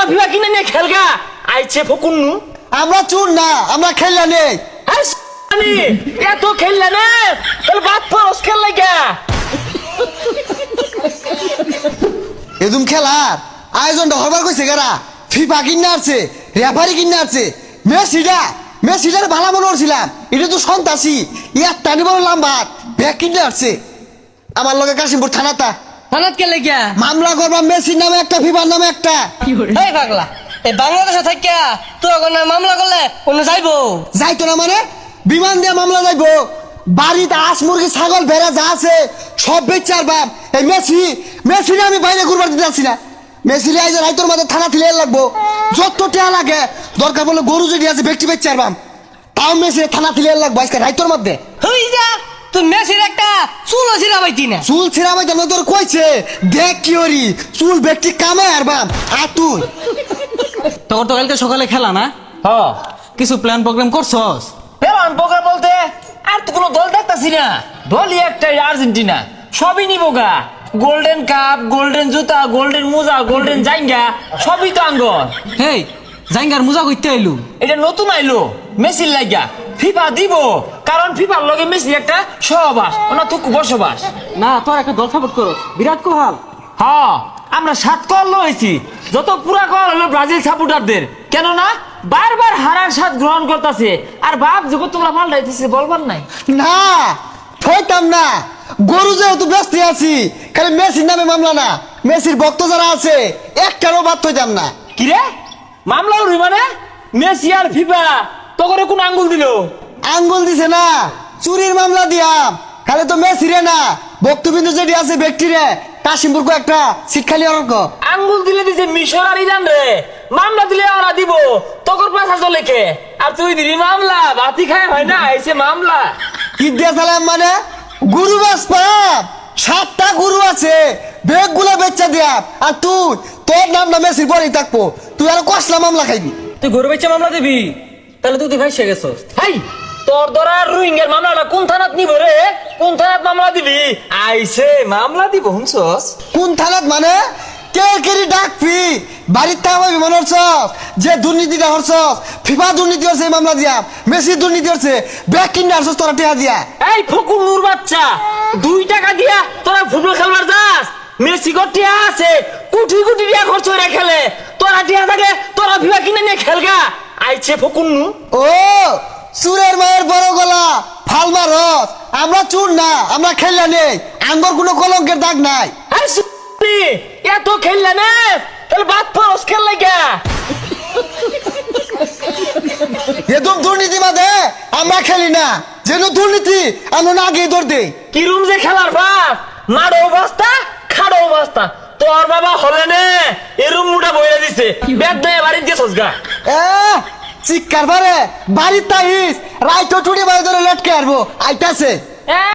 ভিবা কিনে নিয়ে খেলগা আইছে ফকুন্নু। আমরা চুর না, আমরা খেললা নেই। এত খেললা নে তাহলে বাদ পরস খেল লাগা। এদম খেলার আয়োজনটা হরবার কইছে গারা। ফিফা কিনে আসছে, রেফারি কিনে আসছে, মেসিটার ভালো মনে করছিলাম। এটা তো সন্ত্রাসী, একটা নিব লাম্বার ব্যাগ কিনে আসছে। আমার লগে কাশিমপুর থানাটা থানাত কে লেগিয়া মামলা করবা, মেসির নামে একটা, ফিফার নামে একটা। এই পাগলা, এই বাংলাদেশে থাকিয়া তুই এখন মামলা করলে অন্য যাইবো? যাইতো না মানে বিমান দিয়ে মামলা যাইবো। বাড়িতে হাঁস মুরগি ছাগল ভেড়া যা আছে সব বেচার বাপ। এই মেসিরে আমি বাইরে ঘুরবার দিতে আসছি না। মেসিরে আইজে রাইতর মাঝে থানা ফিলে লাগবো, যত টেয়া লাগে দরকার বলে গরু যদি আছে ব্যক্তি বেচার বাপ, তাও মেসিরে থানা ফিলে লাগবো আজকে রাইতর মধ্যে। হই যা, তুই মেসির একটা চুল ছিড়া পাইতি না। চুল ছিড়া ভাই তোর তোর কইছে দেখ কি হরি চুল ব্যক্তি কামে আর বাপ। আর তুই তোর তো কালকে সকালে খেলা না, হ কিছু প্ল্যান প্রোগ্রাম করছস? পেলাম পোকা বলতে আর তো কোনো দল দেখতাছি না। দলই একটা আর্জেন্টিনা, সবই নিবোগা। গোল্ডেন কাপ, গোল্ডেন জুতা, গোল্ডেন মোজা, গোল্ডেন জাইঙ্গা সবই তো আঙ্গর। হেই, জাইঙ্গার মুজা কইতে আইলু? এটা নতুন আইলো মেসির লাগা। ফিফা দিব কারণ ফিফার লগে মেসির একটা সহবাস, ওনা তুকু বসবাস। না, তোর একটা দল সাপোর্ট করো, বিরাট কোহলি। হ্যাঁ আমরা 7 কল লইছি, যত পুরা কল হলো ব্রাজিল সাপোর্টারদের। কেননা বারবার হারার স্বাদ গ্রহণ করতেছে আর বাপ যখন তোমরা পাল্টাইতেছে বলবার নাই। না থইতাম না, গরু যেহেতু ব্যস্ত আছি, খালি মেসির নামে মামলা না, মেসির ভক্ত যারা আছে একটারও বাদ থইতাম না। কিরে মামলা উঠবি মানে? মেসি আর ফিফা তো করে কোন আঙ্গুল দিল? আঙ্গুল দিছে না, চুরির মামলা দিয়াম। খালি তো মেসিরে না, ভক্তবিন্দু যেটি আছে ব্যক্তিরে কাশিমপুর একটা শিক্ষালী অর্ক আঙ্গুল দিলে দিছে মিশর আর ইরান রে। মামলা দিলে ওরা দিব তকর পাশা চলে কে। আর তুই দিলি মামলা, বাতি খায় হয় না এসে মামলা। কি দিয়ে চালাম মানে গুরু বাস পাপ 7টা গুরু আছে, বেগ গুলা বেচা দিয়া। আর তুই তোর নাম না মেসির পরেই থাকবো, তুই আর কষলা মামলা খাইবি। তুই গরু বেচে মামলা দিবি? তাহলে তুই ভাই গেছস। হাই তোর ধরা রোহিঙ্গার মামলাটা কোন থানাত নিব রে? কোন থানাত মামলা দিবি? আইছে মামলা দিব হুনছস? কোন থানাত মানে কে কেরি ডাকবি? বাড়ির থামাবি মনে হচ্ছ যে দুর্নীতিটা হচ্ছ, ফিফা দুর্নীতি হচ্ছে এই মামলা দিয়া, মেসি দুর্নীতি হচ্ছে, ব্যাগ কিনে আসছ তোরা টেহা দিয়া। এই ফকুর নূর বাচ্চা, 2 টাকা দিয়া তোরা ফুটবল খেলবার যাস? মেসি গটিয়া আছে, কোটি কোটি টাকা খরচ করে খেলে। তোরা টিয়া থাকে তোরা ফিফা কিনে নিয়ে খেলগা আইছে ফকুর নু। ও চুরের মায়ের বড় গলা ফাল মারস। আমরা চুর না, আমরা খেললা নেই, আঙ্গর কোনো কলঙ্কের দাগ নাই। আরে সুনি এত খেললা না তাহলে বাদ পরস খেল লাগা। এদম দুর্নীতি বাদে আমরা খেলি না, যেন দুর্নীতি আমরা না আগে দৌড় দেই। কি রুম যে খেলার বাপ, মারো অবস্থা খাড়ো অবস্থা। তোর বাবা হলে নে এই রুম মুটা বইরা দিছে, ব্যাগ দিয়ে বাড়ি দিয়ে সজগা। চিৎকার বারে বাড়ির তাইস রাইটো টুড়ি বাড়ি ধরে লটকে আসবো আইতাছে।